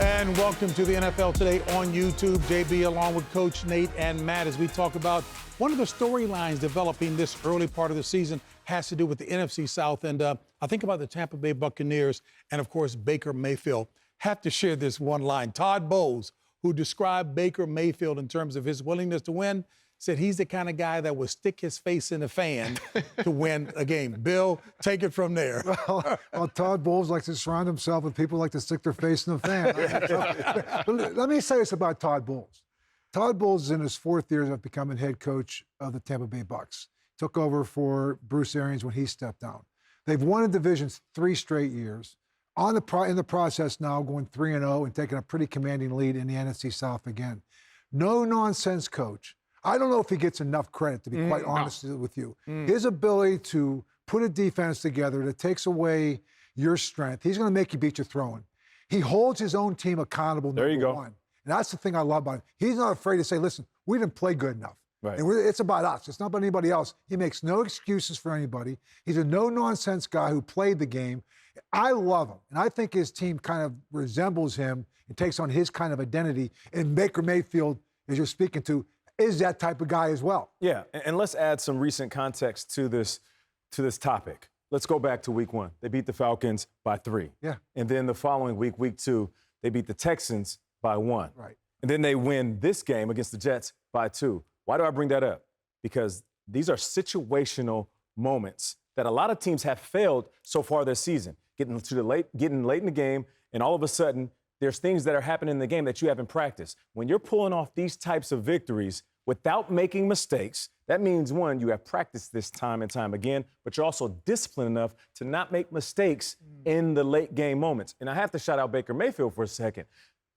And welcome to the NFL Today on YouTube. JB along with Coach Nate and Matt as we talk about one of the storylines developing this early part of the season has to do with the NFC South. And I think about the Tampa Bay Buccaneers and, of course, Baker Mayfield. Have to share this one line. Todd Bowles, who described Baker Mayfield in terms of his willingness to win, said he's the kind of guy that would stick his face in the fan to win a game. Bill, take it from there. Well, Todd Bowles likes to surround himself with people who like to stick their face in the fan. But let me say this about Todd Bowles. Todd Bowles is in his fourth year of becoming head coach of the Tampa Bay Bucs. Took over for Bruce Arians when he stepped down. They've won a division 3 straight years. In the process now, going 3-0 and taking a pretty commanding lead in the NFC South again. No-nonsense coach. I don't know if he gets enough credit, to be quite honest with you. His ability to put a defense together that takes away your strength, he's going to make you beat your throwing. He holds his own team accountable, number one. And that's the thing I love about him. He's not afraid to say, listen, we didn't play good enough. Right. And it's about us. It's not about anybody else. He makes no excuses for anybody. He's a no-nonsense guy who played the game. I love him. And I think his team kind of resembles him and takes on his kind of identity. And Baker Mayfield, as you're speaking to, is that type of guy as well. Yeah, and let's add some recent context to this topic. Let's go back to week 1. They beat the Falcons by 3. Yeah. And then the following week, week 2, they beat the Texans by 1. Right. And then they win this game against the Jets by 2. Why do I bring that up? Because these are situational moments that a lot of teams have failed so far this season. Getting late in the game, and all of a sudden, there's things that are happening in the game that you haven't practiced. When you're pulling off these types of victories without making mistakes, that means, one, you have practiced this time and time again, but you're also disciplined enough to not make mistakes in the late game moments. And I have to shout out Baker Mayfield for a second.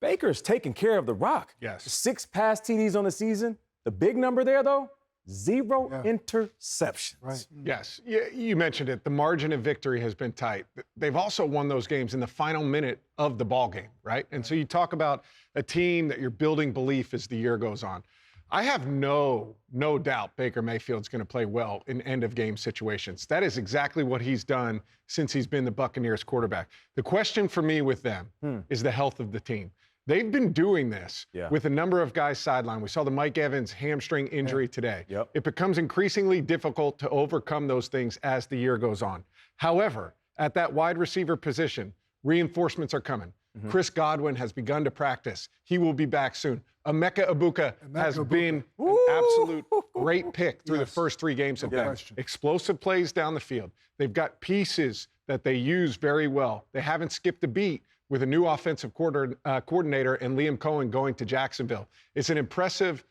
Baker's taking care of the rock. Yes. 6 pass TDs on the season. The big number there, though, 0 interceptions. Right. Yes, you mentioned it. The margin of victory has been tight. They've also won those games in the final minute of the ball game, right? And so you talk about a team that you're building belief as the year goes on. I have no doubt Baker Mayfield's going to play well in end-of-game situations. That is exactly what he's done since he's been the Buccaneers quarterback. The question for me with them is the health of the team. They've been doing this with a number of guys sidelined. We saw the Mike Evans hamstring injury today. Yep. It becomes increasingly difficult to overcome those things as the year goes on. However, at that wide receiver position, reinforcements are coming. Chris Godwin has begun to practice. He will be back soon. Emeka Egbuka has been an absolute great pick through the first 3 games of that. Explosive plays down the field. They've got pieces that they use very well. They haven't skipped a beat with a new offensive coordinator and Liam Cohen going to Jacksonville. It's an impressive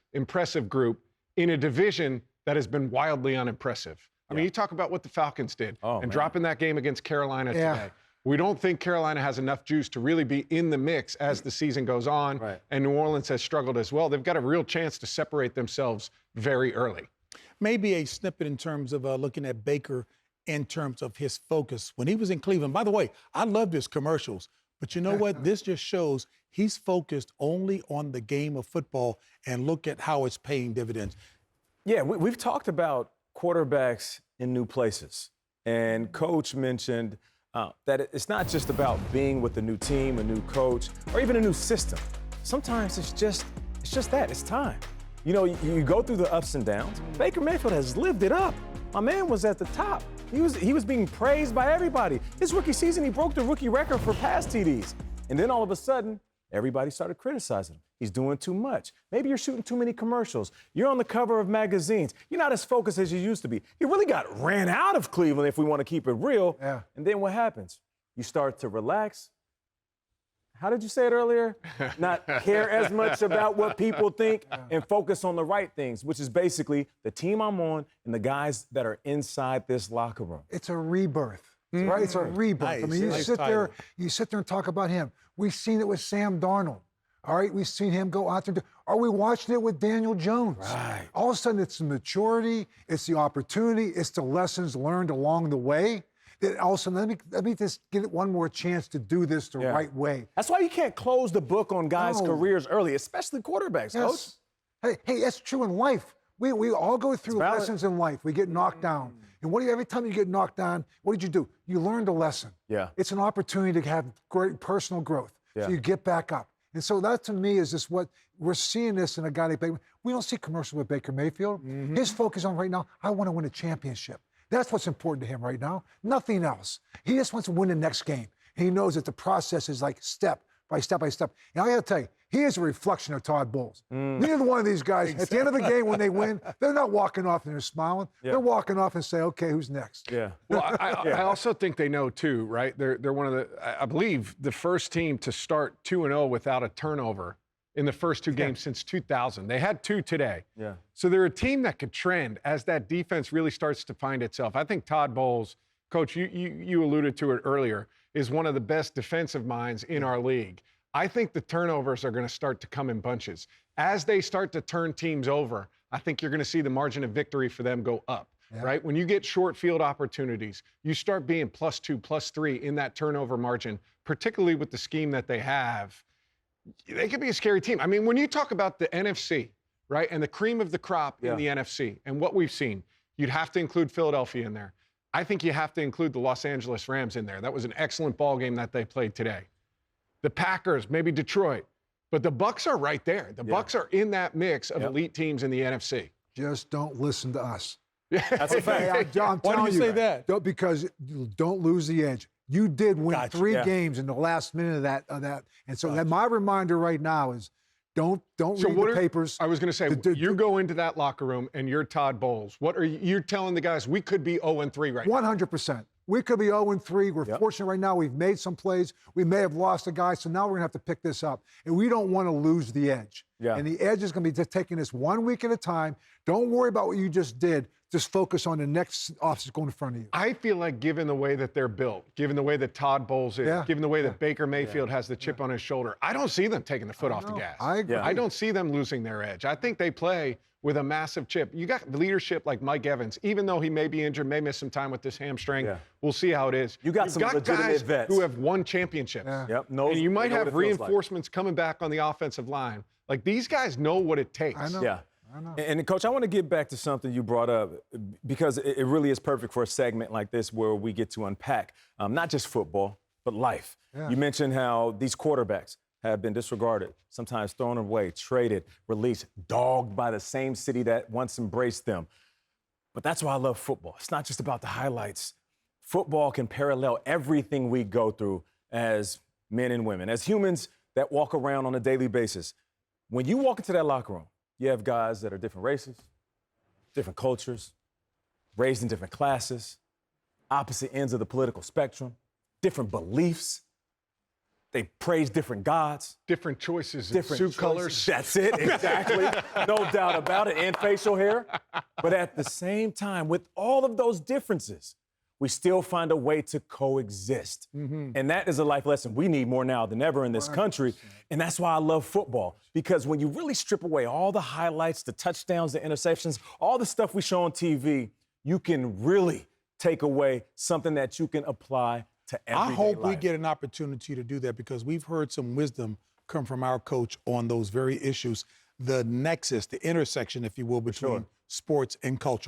group in a division that has been wildly unimpressive. I mean, you talk about what the Falcons did dropping that game against Carolina today. We don't think Carolina has enough juice to really be in the mix as the season goes on, and New Orleans has struggled as well. They've got a real chance to separate themselves very early. Maybe a snippet in terms of looking at Baker in terms of his focus. When he was in Cleveland, by the way, I loved his commercials. But you know what? This just shows he's focused only on the game of football, and look at how it's paying dividends. Yeah, we've talked about quarterbacks in new places. And Coach mentioned that it's not just about being with a new team, a new coach, or even a new system. Sometimes it's just that. It's time. You know, you go through the ups and downs. Baker Mayfield has lived it up. My man was at the top. He was being praised by everybody. His rookie season, he broke the rookie record for pass TDs. And then all of a sudden, everybody started criticizing him. He's doing too much. Maybe you're shooting too many commercials. You're on the cover of magazines. You're not as focused as you used to be. He really got ran out of Cleveland, if we want to keep it real. Yeah. And then what happens? You start to relax. How did you say it earlier? Not care as much about what people think and focus on the right things, which is basically the team I'm on and the guys that are inside this locker room. It's a rebirth, right? It's a rebirth. Nice. I mean, you sit there and talk about him. We've seen it with Sam Darnold. All right, we've seen him go out there. Are we watching it with Daniel Jones? Right. All of a sudden, it's the maturity, it's the opportunity, it's the lessons learned along the way. That also, let me just give it one more chance to do this the right way. That's why you can't close the book on guys' careers early, especially quarterbacks, Coach. Hey, that's true in life. We all go through lessons in life. We get knocked down. And every time you get knocked down, what did you do? You learned a lesson. Yeah. It's an opportunity to have great personal growth. Yeah. So you get back up. And so that to me is just what we're seeing this in a guy like Baker. We don't see commercials with Baker Mayfield. His focus on right now, I want to win a championship. That's what's important to him right now. Nothing else. He just wants to win the next game. He knows that the process is like step by step by step. And I got to tell you, he is a reflection of Todd Bowles. Neither one of these guys, at the end of the game when they win, they're not walking off and they're smiling. Yeah. They're walking off and say, okay, who's next? Yeah. Well, I also think they know too, right? They're one of the, I believe, the first team to start 2-0 without a turnover in the first 2 games since 2000. They had 2 today. Yeah. So they're a team that could trend as that defense really starts to find itself. I think Todd Bowles, Coach, you alluded to it earlier, is one of the best defensive minds in our league. I think the turnovers are going to start to come in bunches. As they start to turn teams over, I think you're going to see the margin of victory for them go up, right? When you get short field opportunities, you start being +2, +3 in that turnover margin, particularly with the scheme that they have. They could be a scary team. I mean, when you talk about the NFC, right, and the cream of the crop in the NFC and what we've seen, you'd have to include Philadelphia in there. I think you have to include the Los Angeles Rams in there. That was an excellent ball game that they played today. The Packers, maybe Detroit, but the Bucs are right there. The Bucs are in that mix of elite teams in the NFC. Just don't listen to us. That's a fact. I'm Why do telling you say that? Because don't lose the edge. You did win Gotcha. 3 games in the last minute of that. And so that my reminder right now is don't read the papers. I was going to say, you go into that locker room and you're Todd Bowles. What are you're telling the guys? We could be 0-3 right now. 100%. We could be 0-3. We're fortunate right now. We've made some plays. We may have lost a guy, so now we're going to have to pick this up. And we don't want to lose the edge. Yeah. And the edge is going to be just taking this 1 week at a time. Don't worry about what you just did. Just focus on the next officer going in front of you. I feel like given the way that they're built, given the way that Todd Bowles is, given the way that Baker Mayfield has the chip on his shoulder, I don't see them taking the foot off the gas. I agree. I don't see them losing their edge. I think they play with a massive chip. You got leadership like Mike Evans, even though he may be injured, may miss some time with this hamstring. We'll see how it is. You got some legitimate guys vets who have won championships. And you might have reinforcements coming back on the offensive line. Like these guys know what it takes. I know. Yeah. And Coach, I want to get back to something you brought up because it really is perfect for a segment like this where we get to unpack not just football, but life. You mentioned how these quarterbacks have been disregarded, sometimes thrown away, traded, released, dogged by the same city that once embraced them. But that's why I love football. It's not just about the highlights. Football can parallel everything we go through as men and women, as humans that walk around on a daily basis. When you walk into that locker room, you have guys that are different races, different cultures, raised in different classes, opposite ends of the political spectrum, different beliefs. They praise different gods. Different choices, different suit colors. That's it, exactly. No doubt about it, and facial hair. But at the same time, with all of those differences, we still find a way to coexist. And that is a life lesson we need more now than ever in this country. And that's why I love football, because when you really strip away all the highlights, the touchdowns, the interceptions, all the stuff we show on TV, you can really take away something that you can apply to everyday I hope we life. get an opportunity to do that because we've heard some wisdom come from our coach on those very issues, the nexus, the intersection, if you will, between sports and culture.